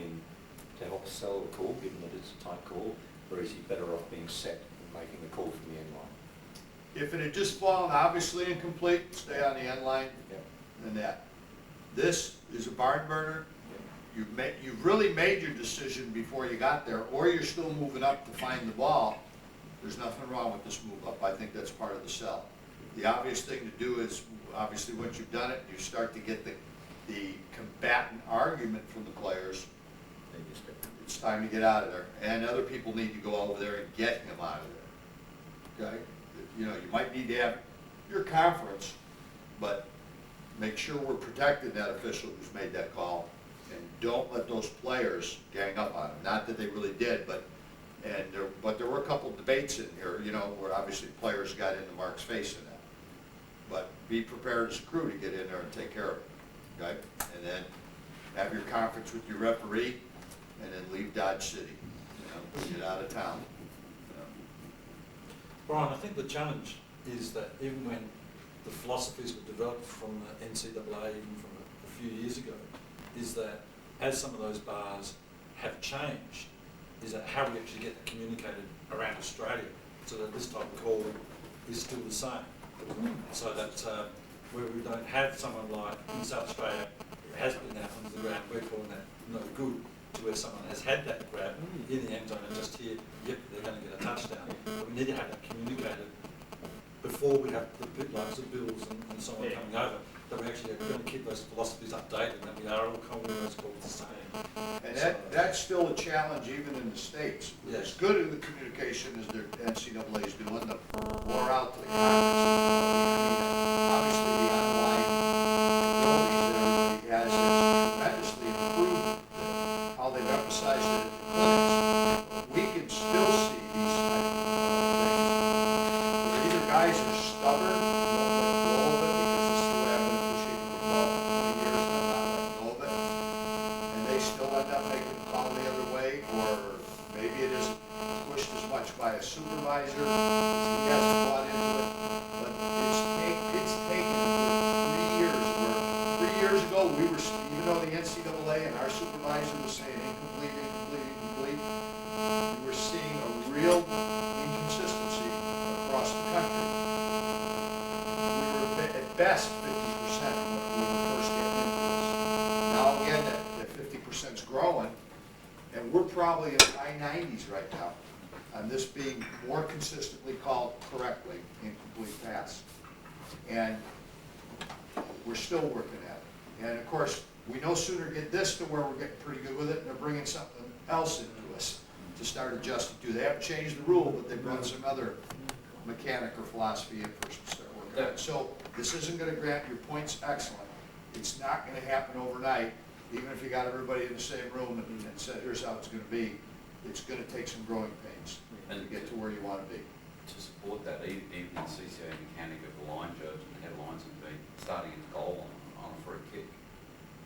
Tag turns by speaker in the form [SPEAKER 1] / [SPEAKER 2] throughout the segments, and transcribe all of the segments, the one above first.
[SPEAKER 1] in to help sell the call, given that it's a tight call, or is he better off being set and making the call from the end line?
[SPEAKER 2] If it had just fallen obviously incomplete, stay on the end line and that. This is a barn burner. You've really made your decision before you got there, or you're still moving up to find the ball. There's nothing wrong with this move up. I think that's part of the sell. The obvious thing to do is, obviously once you've done it, you start to get the combatant argument from the players. It's time to get out of there. And other people need to go over there and get him out of there. Okay? You know, you might need to have your conference, but make sure we're protecting that official who's made that call, and don't let those players gang up on him. Not that they really did, but there were a couple of debates in here, you know, where obviously players got into Mark's face in that. But be prepared as a crew to get in there and take care of it, okay? And then have your conference with your referee, and then leave Dodge City, you know, get out of town.
[SPEAKER 3] Brian, I think the challenge is that even when the philosophies were developed from the NCAA, even from a few years ago, is that as some of those bars have changed, is that how we actually get that communicated around Australia so that this type of call is still the same. So that where we don't have someone like in South Australia, it has been out onto the ground, we're calling that no good, to where someone has had that grab in the end zone and just here, yep, they're going to get a touchdown. But we need to have that communicated before we have the likes of Bills and so on coming over, that we actually are going to keep those philosophies updated and that we are all calling those calls the same.
[SPEAKER 2] And that's still a challenge even in the States.
[SPEAKER 3] Yes.
[SPEAKER 2] As good as the communication as the NCAA is doing, the more out to the conferences. Obviously the online abilities that everybody has tremendously improved how they've emphasized it at the clinics. We can still see these type of things. Where either guys are stubborn and won't let go of it because this is the way I've been officiating football for 20 years and I'm not letting go of it. And they still end up making the call the other way, or maybe it isn't pushed as much by a supervisor as he hasn't bought into it. But it's taken 3 years where 3 years ago we were, even though the NCAA and our supervisor was saying incomplete, we were seeing a real inconsistency across the country. We were at best 50% when we were first getting into this. Now again, that 50% is growing, and we're probably in the high 90s right now on this being more consistently called correctly incomplete pass. And we're still working at it. And of course, we no sooner get this to where we're getting pretty good with it, and they're bringing something else into us to start adjusting to. They haven't changed the rule, but they've brought some other mechanic or philosophy in first to start working on it. So this isn't going to grant your points excellent. It's not going to happen overnight, even if you got everybody in the same room and said, here's how it's going to be. It's going to take some growing pains to get to where you want to be.
[SPEAKER 4] To support that, even the CCA mechanic of the line judge and the headlines have been starting at the goal on a free kick.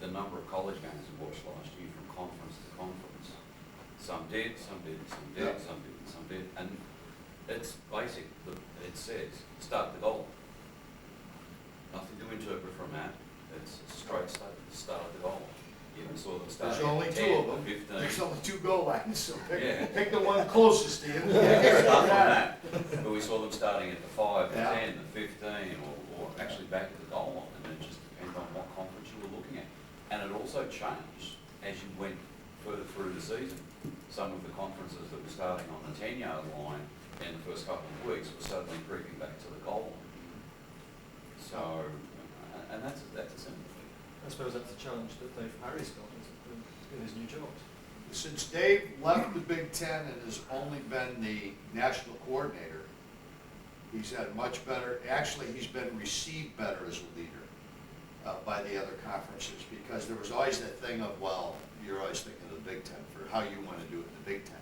[SPEAKER 4] The number of college games we watched last year from conference to conference, some did, some didn't, some did, some didn't, some did, and it's basic. It says start the goal. Nothing to interpret from that. It's a straight start the goal. You even saw them
[SPEAKER 2] There's
[SPEAKER 4] starting
[SPEAKER 2] only
[SPEAKER 4] at
[SPEAKER 2] 2
[SPEAKER 4] 10
[SPEAKER 2] of them.
[SPEAKER 4] or 15.
[SPEAKER 2] There's only 2 goal lines, so pick the
[SPEAKER 4] Yeah.
[SPEAKER 2] one closest to you.
[SPEAKER 4] Stuff on that. But we saw them starting at the 5, the
[SPEAKER 2] Yeah.
[SPEAKER 4] 10, the 15, or actually back at the goal line, and it just depends on what conference you were looking at. And it also changed as you went further through the season. Some of the conferences that were starting on the 10-yard line in the first couple of weeks were suddenly creeping back to the goal line. So, and that's a simple thing.
[SPEAKER 5] I suppose that's the challenge that Dave Parry's got in his new job.
[SPEAKER 2] Since Dave left the Big Ten and has only been the national coordinator, he's had much better, actually he's been received better as a leader by the other conferences, because there was always that thing of, well, you're always thinking of the Big Ten for how you want to do it in the Big Ten.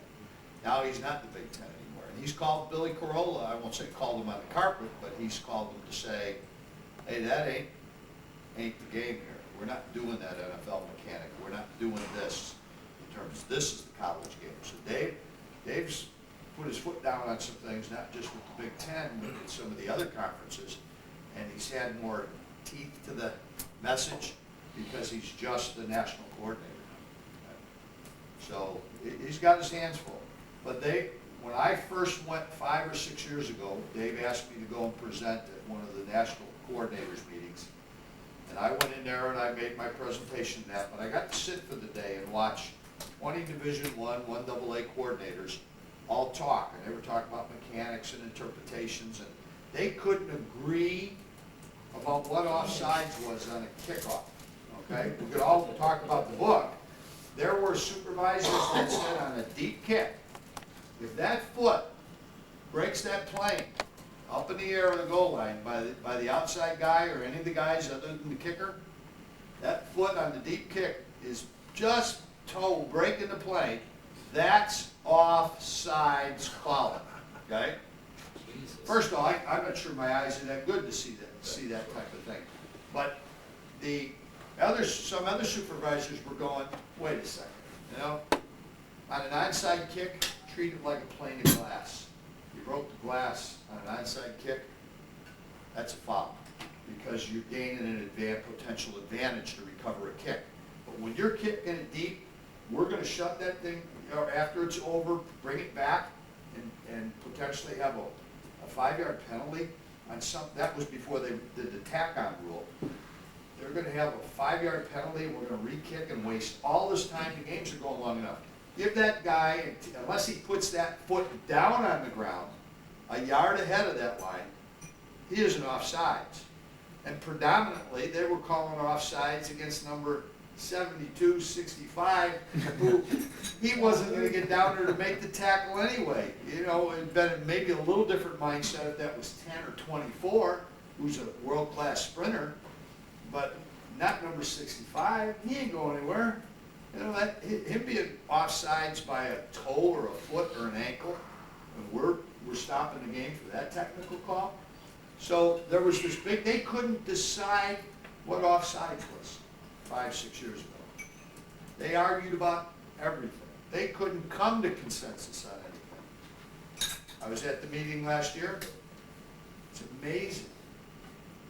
[SPEAKER 2] Now he's not the Big Ten anymore. And he's called Billy Corolla, I won't say called him on the carpet, but he's called him to say, hey, that ain't the game here. We're not doing that NFL mechanic. We're not doing this in terms of this is the college game. So Dave's put his foot down on some things, not just with the Big Ten, but in some of the other conferences. And he's had more teeth to the message because he's just the national coordinator. So he's got his hands full. But when I first went 5 or 6 years ago, Dave asked me to go and present at one of the national coordinators meetings. And I went in there and I made my presentation in that, but I got to sit for the day and watch 20 Division I, 1AA coordinators all talk. And they were talking about mechanics and interpretations, and they couldn't agree about what offsides was on a kickoff, okay? We could all talk about the book. There were supervisors that said on a deep kick, if that foot breaks that plane up in the air of the goal line by the outside guy or any of the guys other than the kicker, that foot on the deep kick is just toe breaking the plane, that's offsides calling, okay? First of all, I'm not sure my eyes are that good to see that type of thing. But some other supervisors were going, wait a second, you know, on an onside kick, treat it like a plane of glass. You broke the glass on an onside kick, that's a foul, because you're gaining an potential advantage to recover a kick. But when you're kicking it deep, we're going to shut that thing, or after it's over, bring it back, and potentially have a 5-yard penalty on that was before they did the tack-on rule. They're going to have a 5-yard penalty, and we're going to re-kick and waste all this time. The games are going long enough. Give that guy, unless he puts that foot down on the ground, a yard ahead of that line, he isn't offsides. And predominantly, they were calling offsides against number 72, 65, who he wasn't going to get down there to make the tackle anyway. You know, it'd been maybe a little different mindset if that was 10 or 24, who's a world-class sprinter, but not number 65. He ain't going anywhere. You know, him being offsides by a toe or a foot or an ankle, and we're stopping the game for that technical call. So there was this they couldn't decide what offsides was 5, 6 years ago. They argued about everything. They couldn't come to consensus on anything. I was at the meeting last year. It's amazing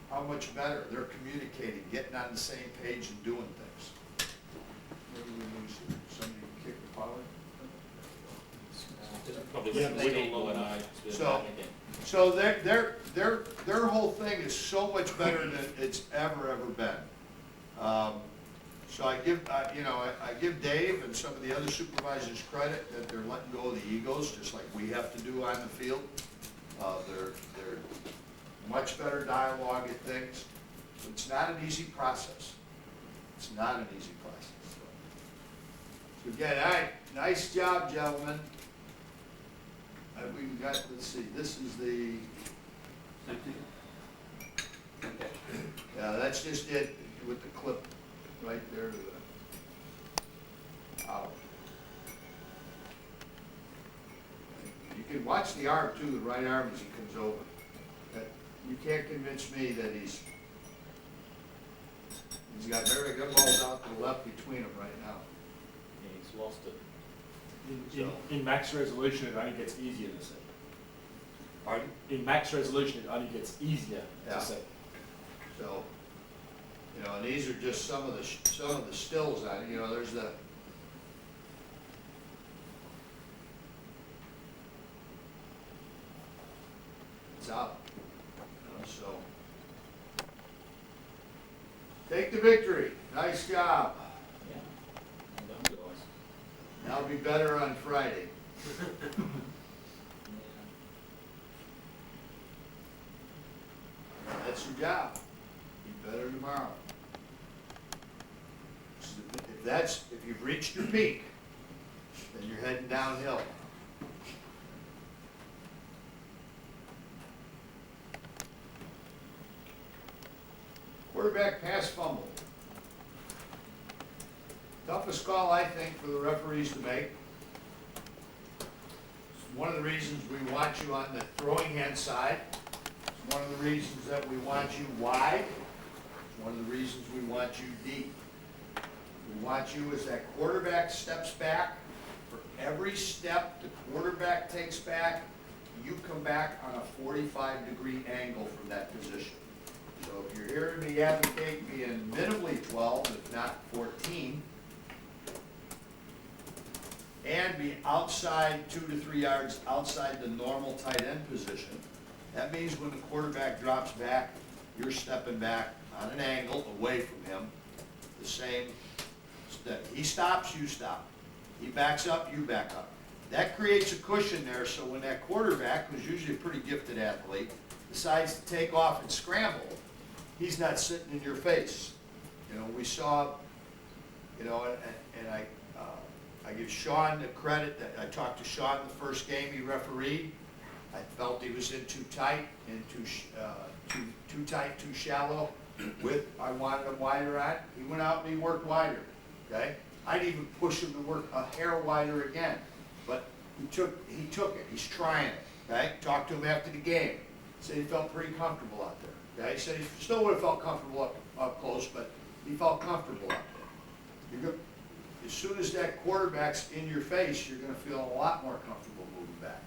[SPEAKER 2] how much better they're communicating, getting on the same page and doing things. Where did we lose here? Somebody kicked the power?
[SPEAKER 5] Probably
[SPEAKER 3] Yeah,
[SPEAKER 5] some
[SPEAKER 3] they
[SPEAKER 5] wiggle
[SPEAKER 3] don't
[SPEAKER 5] and
[SPEAKER 3] know.
[SPEAKER 5] I.
[SPEAKER 2] So their whole thing is so much better than it's ever been. So I give Dave and some of the other supervisors credit that they're letting go of the egos, just like we have to do on the field. They're much better dialogue at things. It's not an easy process. It's not an easy process. So again, all right, nice job, gentlemen. We got, let's see, this is the, yeah, that's just it with the clip right there to the out. You can watch the arm too, the right arm as he comes over. You can't convince me that he's got very good balls out to the left between them right now.
[SPEAKER 5] Yeah, he's lost it.
[SPEAKER 6] In max resolution, it only gets easier to see.
[SPEAKER 2] Pardon?
[SPEAKER 6] In max resolution, it only gets easier
[SPEAKER 2] Yeah.
[SPEAKER 6] to see.
[SPEAKER 2] So, you know, and these are just some of the stills on it. You know, there's the it's out. You know, so take the victory. Nice job.
[SPEAKER 5] Yeah. Well done, guys.
[SPEAKER 2] That'll be better on Friday. That's your job. Be better tomorrow. If you've reached your peak, then you're heading downhill. Quarterback pass fumble. Toughest call, I think, for the referees to make. It's one of the reasons we want you on the throwing hand side. It's one of the reasons that we want you wide. It's one of the reasons we want you deep. We want you as that quarterback steps back. For every step the quarterback takes back, you come back on a 45-degree angle from that position. So if you're hearing me advocate being minimally 12, if not 14, and be outside 2 to 3 yards outside the normal tight end position. That means when the quarterback drops back, you're stepping back on an angle away from him, the same step. He stops, you stop. He backs up, you back up. That creates a cushion there, so when that quarterback, who's usually a pretty gifted athlete, decides to take off and scramble, he's not sitting in your face. You know, we saw, you know, and I give Sean the credit that I talked to Sean the first game he refereed. I felt he was in too tight and too tight, too shallow. I wanted him wider on. He went out and he worked wider. Okay, I'd even push him to work a hair wider again, but he took it. He's trying it. Okay, talked to him after the game. Said he felt pretty comfortable out there. Okay, he said he still would have felt comfortable up close, but he felt comfortable out there. As soon as that quarterback's in your face, you're going to feel a lot more comfortable moving back.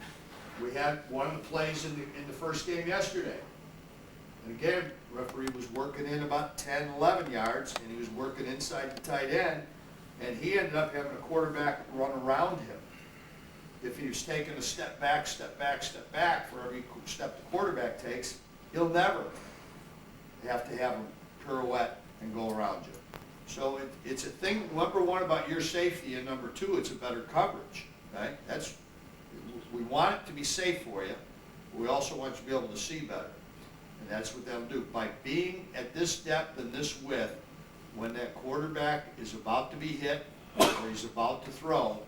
[SPEAKER 2] We had one of the plays in the first game yesterday. And again, referee was working in about 10, 11 yards, and he was working inside the tight end, and he ended up having a quarterback run around him. If he was taking a step back, step back, step back for every step the quarterback takes, he'll never have to have him pirouette and go around you. So it's a thing, number one, about your safety, and number two, it's a better coverage. Okay? We want it to be safe for you, but we also want you to be able to see better. And that's what they'll do. By being at this depth and this width, when that quarterback is about to be hit or he's about to throw,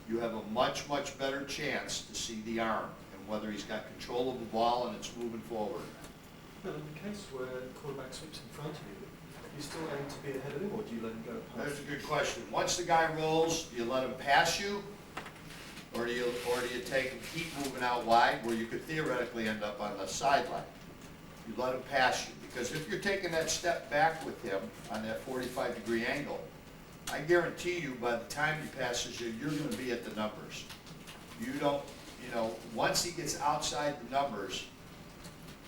[SPEAKER 2] you have a much, much better chance to see the arm and whether he's got control of the ball and it's moving forward.
[SPEAKER 5] Well, in the case where the quarterback sweeps in front of you, you still aim to be ahead of him, or do you let him go past?
[SPEAKER 2] That's a good question. Once the guy rolls, do you let him pass you? Or do you take him, keep moving out wide where you could theoretically end up on the sideline? You let him pass you, because if you're taking that step back with him on that 45-degree angle, I guarantee you by the time he passes you, you're going to be at the numbers. You don't, you know, once he gets outside the numbers,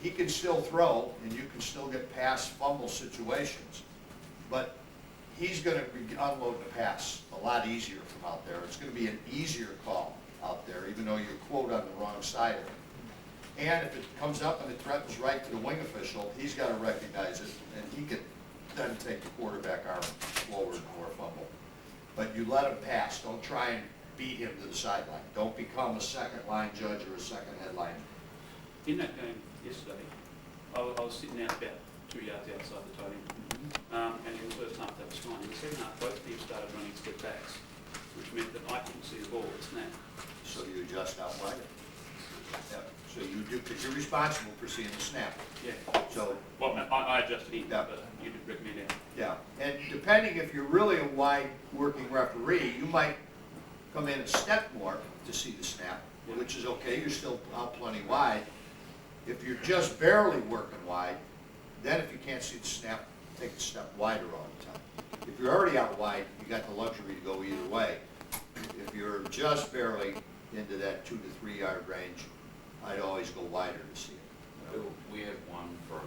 [SPEAKER 2] he can still throw and you can still get past fumble situations, but he's going to unload the pass a lot easier from out there. It's going to be an easier call out there, even though you're quote on the wrong side of it. And if it comes up and it threatens right to the wing official, he's got to recognize it, and he can then take the quarterback arm forward or fumble. But you let him pass. Don't try and beat him to the sideline. Don't become a second line judge or a second headline.
[SPEAKER 7] In that game yesterday, I was sitting out about 2 yards outside the tight end. And in the first half that was fine. In the second half, both teams started running step backs, which meant that I couldn't see the ball at snap.
[SPEAKER 2] So you adjust out wider. Yeah. So you do, because you're responsible for seeing the snap.
[SPEAKER 7] Yeah.
[SPEAKER 2] So,
[SPEAKER 7] Well, I adjusted in,
[SPEAKER 2] Yeah.
[SPEAKER 7] but you did recommend it.
[SPEAKER 2] yeah. And depending if you're really a wide working referee, you might come in a step more to see the snap,
[SPEAKER 7] Yeah.
[SPEAKER 2] which is okay. You're still out plenty wide. If you're just barely working wide, then if you can't see the snap, take a step wider all the time. If you're already out wide, you got the luxury to go either way. If you're just barely into that 2 to 3 yard range, I'd always go wider to see it.
[SPEAKER 4] Bill, we had one from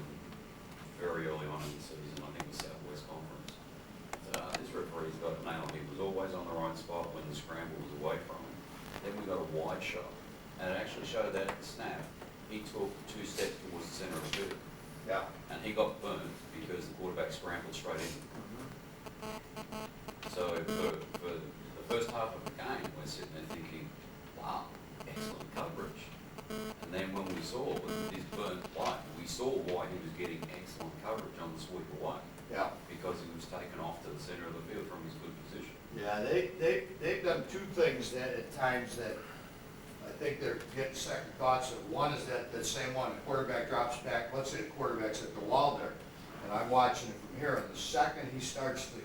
[SPEAKER 4] very early on in the season, I think it was Southwest Conference. This referee's got it nailed. He was always on the right spot when the scramble was away from him. Then we got a wide shot, and it actually showed that at the snap, he took 2 steps towards the center of the field.
[SPEAKER 2] Yeah.
[SPEAKER 4] And he got burned because the quarterback scrambled straight in. So for the first half of the game, we're sitting there thinking, wow, excellent coverage. And then when we saw with his burnt play, we saw why he was getting excellent coverage on the sweep away.
[SPEAKER 2] Yeah.
[SPEAKER 4] Because he was taken off to the center of the field from his good position.
[SPEAKER 2] Yeah, they've done 2 things that at times that I think they're getting second thoughts of. One is that same one, the quarterback drops back, let's say the quarterback's at the wall there, and I'm watching it from here, and the second he starts to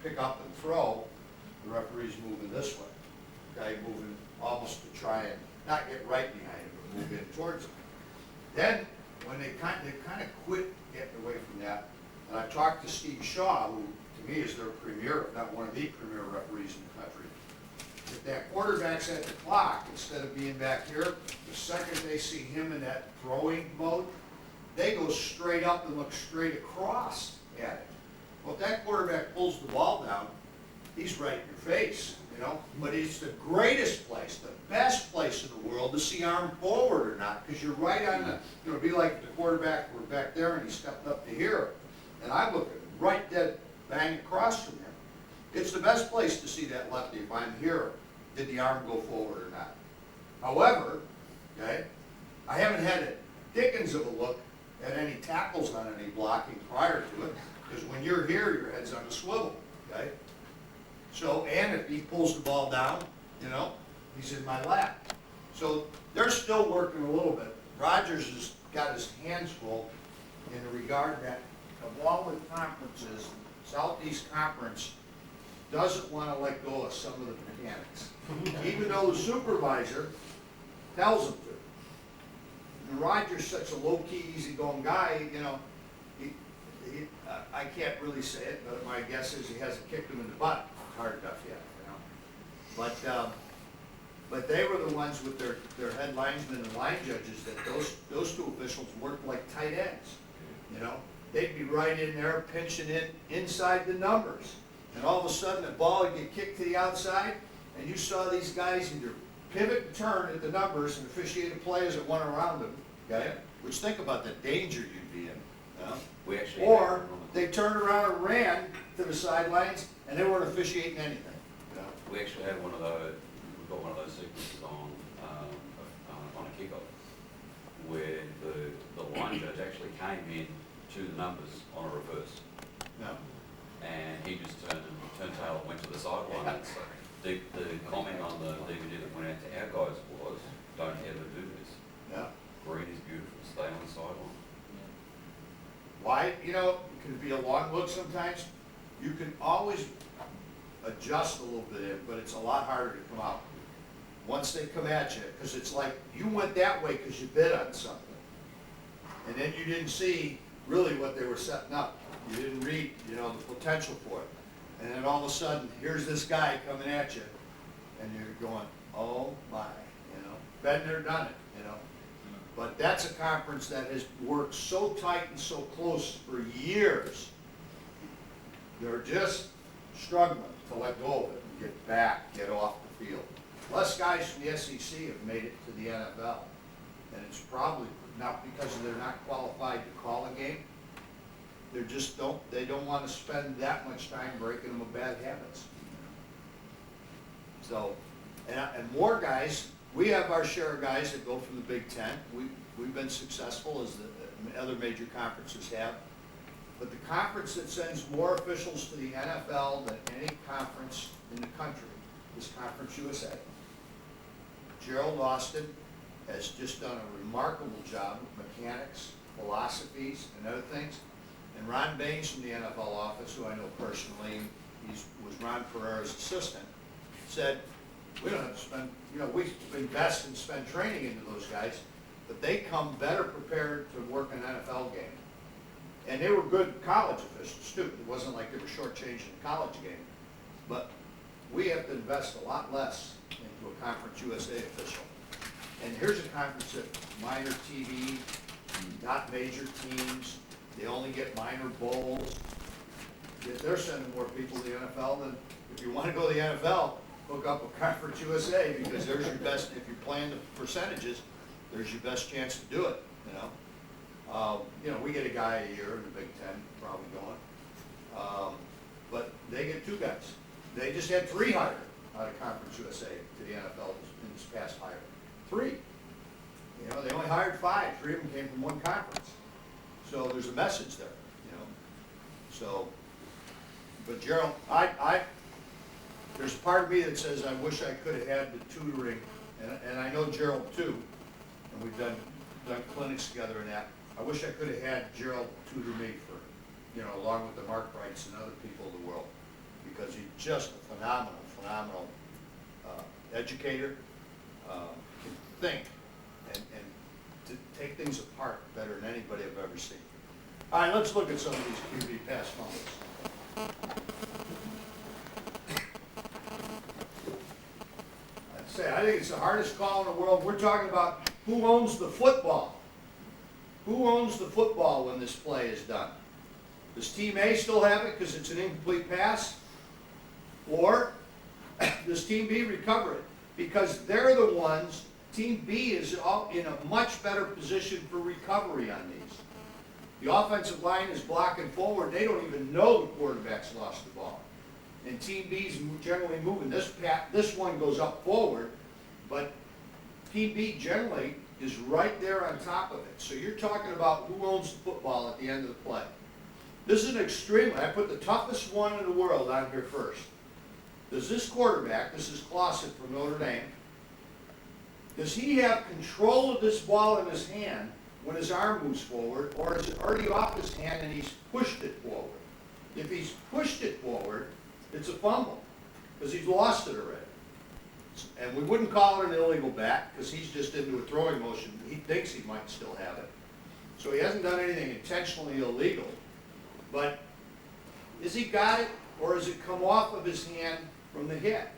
[SPEAKER 2] pick up and throw, the referee's moving this way. Okay, moving almost to try and not get right behind him, but move in towards him. Then, when they kind of quit getting away from that, and I talked to Steve Shaw, who to me is their premier, if not one of the premier referees in the country. If that quarterback's at the clock, instead of being back here, the second they see him in that throwing mode, they go straight up and look straight across at it. Well, if that quarterback pulls the ball down, he's right in your face. know? But it's the greatest place, the best place in the world to see arm forward or not, because you're right on the, you know, it'd be like the quarterback were back there and he stepped up to here, and I'm looking right dead bang across from him. It's the best place to see that lefty if I'm here, did the arm go forward or not. However, okay, I haven't had a dickens of a look at any tackles on any blocking prior to it, because when you're here, your head's on a swivel, okay? So, and if he pulls the ball down, you know, he's in my lap. So they're still working a little bit. Rogers has got his hands full in the regard that, along with conferences, Southeast Conference doesn't want to let go of some of the mechanics, even though the supervisor tells them to. And Rogers' such a low-key, easygoing guy, you know, I can't really say it, but my guess is he hasn't kicked him in the butt hard enough yet, you know. But they were the ones with their head linesmen and line judges that those two officials worked like tight ends, you know. They'd be right in there pinching in inside the numbers. And all of a sudden the ball would get kicked to the outside, and you saw these guys either pivot and turn at the numbers and officiate the plays that went around them, okay? Which, think about the danger you'd be in, you know?
[SPEAKER 4] We actually.
[SPEAKER 2] Or they turned around and ran to the sidelines and they weren't officiating anything, you know?
[SPEAKER 4] We actually had one of those, we've got one of those sequences on a kickoff, where the line judge actually came in to the numbers on a reverse.
[SPEAKER 2] No.
[SPEAKER 4] And he just turned tail and went to the sideline. And so the comment on the DVD that went out to our guys was, don't ever do this.
[SPEAKER 2] Yeah.
[SPEAKER 4] Green is beautiful, stay on the sideline.
[SPEAKER 2] Why, you know, it can be a long look sometimes. You can always adjust a little bit, but it's a lot harder to come out once they come at you, because it's like you went that way because you bid on something. And then you didn't see really what they were setting up. You didn't read, you know, the potential for it. And then all of a sudden, here's this guy coming at you, and you're going, oh my, you know. Been there, done it, you know. But that's a conference that has worked so tight and so close for years. They're just struggling to let go of it and get back, get off the field. Less guys from the SEC have made it to the NFL. And it's probably not because they're not qualified to call a game. They just they don't want to spend that much time breaking them of bad habits. So, and more guys, we have our share of guys that go from the Big Ten. We've been successful as the other major conferences have. But the conference that sends more officials to the NFL than any conference in the country is Conference USA. Gerald Austin has just done a remarkable job with mechanics, philosophies, and other things. And Ron Baines from the NFL office, who I know personally, was Ron Ferrera's assistant, said, we don't have to spend, you know, we invest and spend training into those guys, but they come better prepared to work an NFL game. And they were good college officials too. It wasn't like they were shortchanging the college game. But we have to invest a lot less into a Conference USA official. And here's a conference that minor TV, not major teams, they only get minor bowls. Yet they're sending more people to the NFL than, if you want to go to the NFL, hook up with Conference USA, because there's your best, if you're playing the percentages, there's your best chance to do it, you know. You know, we get a guy a year in the Big Ten, probably going. But they get 2 guys. They just had 3 hired out of Conference USA to the NFL in this past hire. 3. You know, they only hired 5. 3 of them came from one conference. So there's a message there, you know. So, but Gerald, there's a part of me that says I wish I could have had the tutoring, and I know Gerald too, and we've done clinics together and that. I wish I could have had Gerald tutor me for, you know, along with the Mark Wrights and other people of the world, because he's just a phenomenal educator, can think and to take things apart better than anybody I've ever seen. All right, let's look at some of these QB pass fumbles. I think it's the hardest call in the world. We're talking about who owns the football. Who owns the football when this play is done? Does Team A still have it because it's an incomplete pass? Or does Does Team B recover it? Because they're the ones, Team B is in a much better position for recovery on these. The offensive line is blocking forward, they don't even know the quarterback's lost the ball. And Team B's generally moving, this one goes up forward, but Team B generally is right there on top of it. So you're talking about who owns the football at the end of the play. This is an extremely, I put the toughest one in the world on here first. Does this quarterback, this is Clausen from Notre Dame, does he have control of this ball in his hand when his arm moves forward, or is it already off his hand and he's pushed it forward? If he's pushed it forward, it's a fumble, because he's lost it already. And we wouldn't call it an illegal bat, because he's just into a throwing motion. He thinks he might still have it. So he hasn't done anything intentionally illegal. But is he got it, or has it come off of his hand from the hit?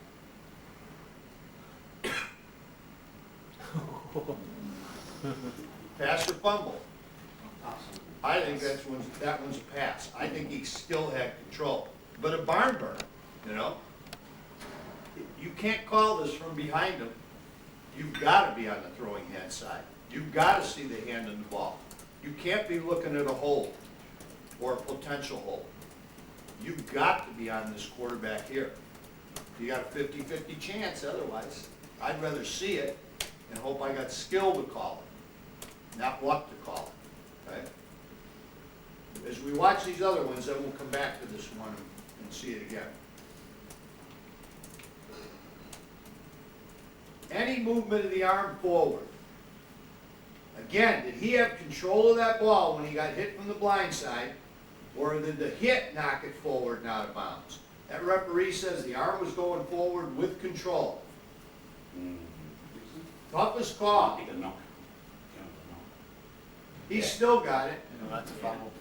[SPEAKER 2] Pass or fumble? I think that one's a pass. I think he still had control. But a barn burner, you know? You can't call this from behind him. You've got to be on the throwing hand side. You've got to see the hand in the ball. You can't be looking at a hole or a potential hole. You've got to be on this quarterback here. You got a 50-50 chance otherwise. I'd rather see it and hope I got skill to call it, not luck to call it, okay? As we watch these other ones, then we'll come back to this one and see it again. Any movement of the arm forward. Again, did he have control of that ball when he got hit from the blind side, or did the hit knock it forward and out of bounds? That referee says the arm was going forward with control. Toughest call. He still got it.
[SPEAKER 5] You know, that's a fumble.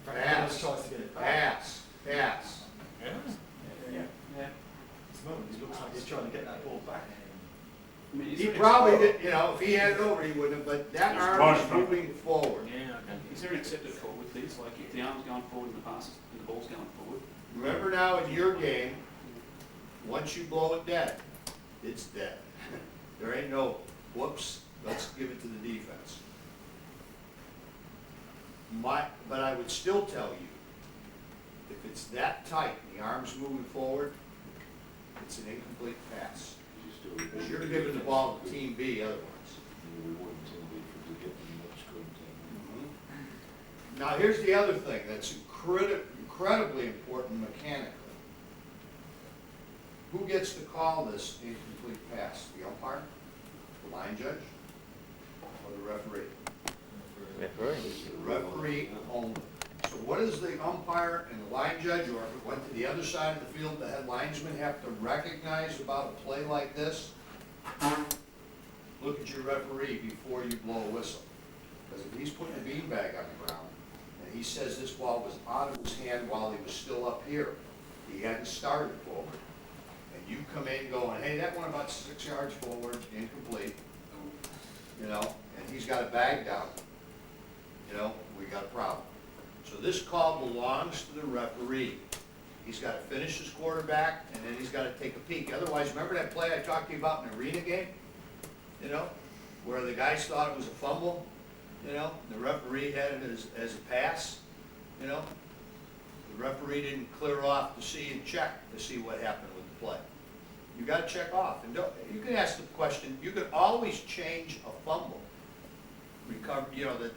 [SPEAKER 2] Pass.
[SPEAKER 5] Tries to get it back.
[SPEAKER 2] Pass. Pass.
[SPEAKER 5] Yeah. At this moment, he looks like he's trying to get that ball back.
[SPEAKER 7] I mean,
[SPEAKER 2] He probably did, you know, if he had it over, he wouldn't have, but that arm is moving forward.
[SPEAKER 6] Yeah, okay.
[SPEAKER 7] Is there an accepted call with this? Like if the arm's going forward and the pass and the ball's going forward?
[SPEAKER 2] Remember now in your game, once you blow it dead, it's dead. There ain't no, whoops, let's give it to the defense. But I would still tell you, if it's that tight, the arm's moving forward, it's an incomplete pass. Because you're giving the ball to Team B otherwise. Now here's the other thing that's incredibly important mechanically. Who gets to call this incomplete pass? The umpire, the line judge, or the referee? The referee only. So what does the umpire and the line judge, or if it went to the other side of the field, the head linesman have to recognize about a play like this? Look at your referee before you blow a whistle. Because if he's putting a beanbag on the ground, and he says this ball was out of his hand while he was still up here, he hadn't started forward, and you come in going, hey, that went about 6 yards forward, incomplete, you know, and he's got a bag down, you know, we got a problem. So this call belongs to the referee. He's got to finish his quarterback, and then he's got to take a peek. Otherwise, remember that play I talked to you about in the arena game? You know, where the guys thought it was a fumble, you know, the referee had it as a pass, you know. The referee didn't clear off to see and check to see what happened with the play. You got to check off. And you can ask the question, you can always change a fumble. Recover, you know, that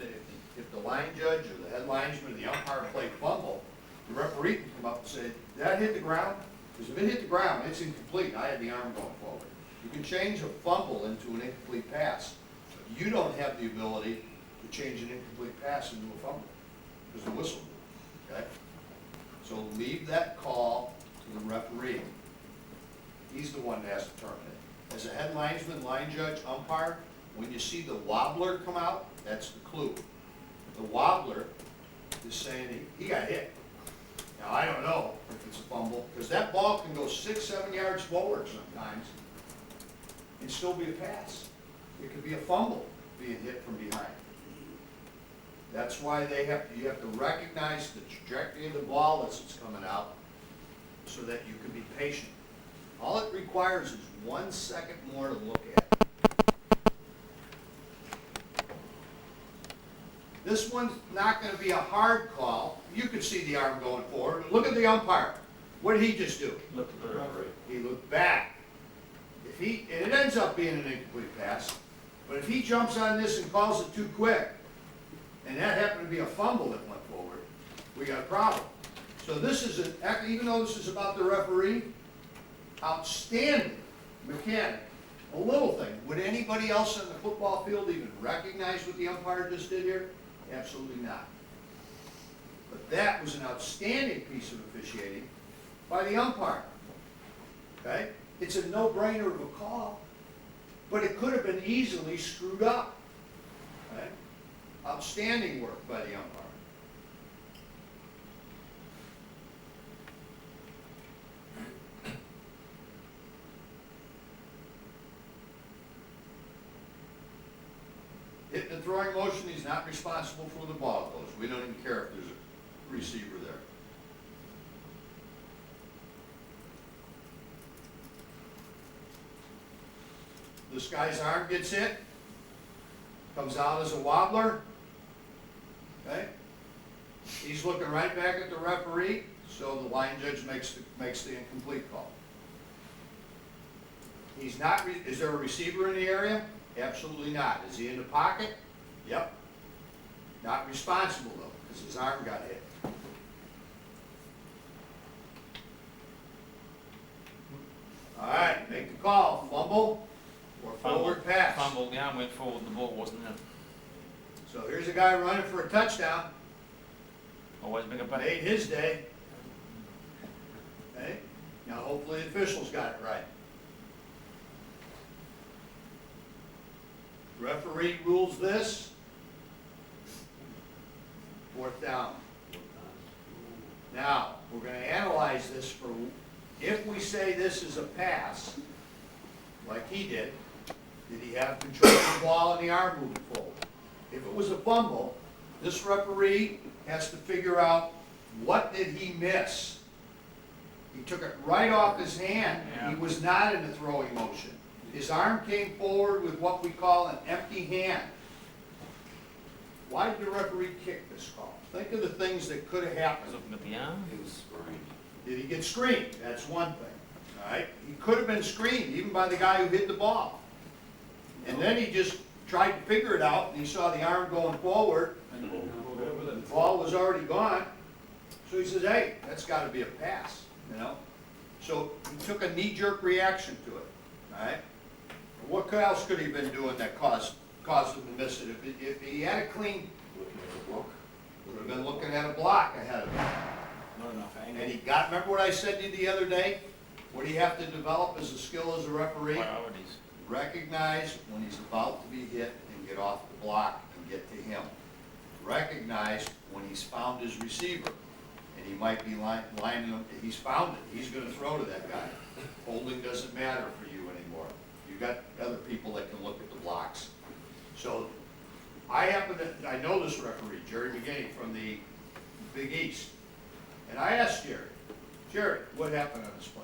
[SPEAKER 2] if the line judge or the head linesman or the umpire played fumble, the referee can come up and say, did that hit the ground? Because if it hit the ground, it's incomplete. I had the arm going forward. You can change a fumble into an incomplete pass. But you don't have the ability to change an incomplete pass into a fumble because the whistle blew, okay? So leave that call to the referee. He's the one that has to determine it. As a head linesman, line judge, umpire, when you see the wobbler come out, that's the clue. The wobbler is saying he got hit. Now, I don't know if it's a fumble, because that ball can go 6, 7 yards forward sometimes and still be a pass. It could be a fumble being hit from behind. That's why you have to recognize the trajectory of the ball as it's coming out so that you can be patient. All it requires is 1 second more to look at. This one's not gonna be a hard call. You could see the arm going forward. Look at the umpire. What did he just do?
[SPEAKER 6] Look at the referee.
[SPEAKER 2] He looked back. And it ends up being an incomplete pass, but if he jumps on this and calls it too quick, and that happened to be a fumble that went forward, we got a problem. So this is, even though this is about the referee, outstanding mechanic, a little thing. Would anybody else on the football field even recognize what the umpire just did here? Absolutely not. But that was an outstanding piece of officiating by the umpire. Okay? It's a no-brainer of a call, but it could have been easily screwed up. Okay? Outstanding work by the umpire. Hitting the throwing motion, he's not responsible for the ball goes. We don't even care if there's a receiver there. This guy's arm gets hit, comes out as a wobbler, okay? He's looking right back at the referee, so the line judge makes the incomplete call. He's not, is there a receiver in the area? Absolutely not. Is he in the pocket? Yep. Not responsible though, because his arm got hit. All right, make the call. Fumble or forward pass.
[SPEAKER 8] Fumble, the arm went forward, the ball wasn't in.
[SPEAKER 2] So here's a guy running for a touchdown.
[SPEAKER 8] Always bring it back.
[SPEAKER 2] Made his day. Okay? Now hopefully the officials got it right. Referee rules this. 4th down. Now, we're going to analyze this for, if we say this is a pass, like he did he have control of the ball and the arm moving forward? If it was a fumble, this referee has to figure out what did he miss. He took it right off his hand.
[SPEAKER 8] Yeah.
[SPEAKER 2] He was not in a throwing motion. His arm came forward with what we call an empty hand. Why did the referee kick this call? Think of the things that could have happened.
[SPEAKER 8] Looking at the arm.
[SPEAKER 4] It was screened.
[SPEAKER 2] Did he get screened? That's one thing, all right? He could have been screened, even by the guy who hit the ball. And then he just tried to figure it out, and he saw the arm going forward, and the ball was already gone. So he says, hey, that's got to be a pass, you know? So he took a knee-jerk reaction to it, all right? What else could he have been doing that caused him to miss it? If he had a clean,
[SPEAKER 1] Looking at the block.
[SPEAKER 2] would have been looking at a block ahead of him.
[SPEAKER 6] Not enough angle.
[SPEAKER 2] And he got, remember what I said to you the other day? What do you have to develop as a skill as a referee?
[SPEAKER 8] Priorities.
[SPEAKER 2] Recognize when he's about to be hit and get off the block and get to him. Recognize when he's found his receiver and he might be lining up, he's found it, he's gonna throw to that guy. Holding doesn't matter for you anymore. You got other people that can look at the blocks. So I know this referee, Jerry McGinney from the Big East. And I asked Jerry, what happened on this play?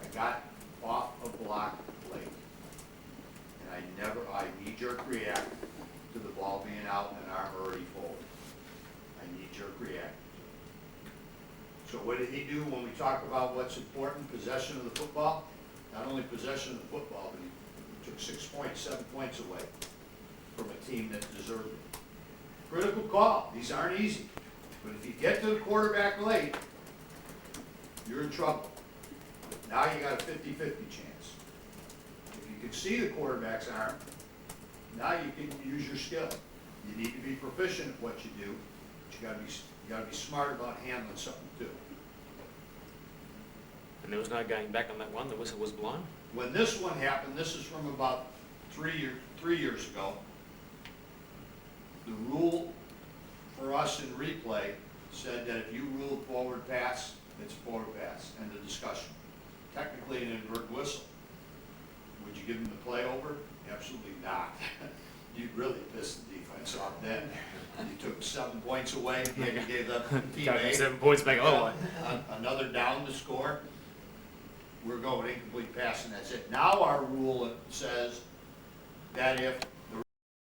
[SPEAKER 2] I got off a block late. And I knee-jerk react to the ball being out and an arm already forward. I knee-jerk react. So what did he do when we talk about what's important, possession of the football? Not only possession of the football, but he took 6 points, 7 points away from a team that deserved it. Critical call. These aren't easy. But if you get to the quarterback late, you're in trouble. Now you got a 50-50 chance. If you can see the quarterback's arm, now you can use your skill. You need to be proficient at what you do, but you gotta be smart about handling something too.
[SPEAKER 8] And there was no going back on that one, the whistle was blown.
[SPEAKER 2] When this one happened, this is from about 3 years ago. The rule for us in replay said that if you ruled forward pass, it's forward pass, end of discussion. Technically an inverted whistle. Would you give him the play over? Absolutely not. You'd really piss the defense off then. You took 7 points away, maybe gave that team
[SPEAKER 8] 7 points back. Oh,
[SPEAKER 2] another down to score. we're going incomplete pass and that's it. Now our rule says that if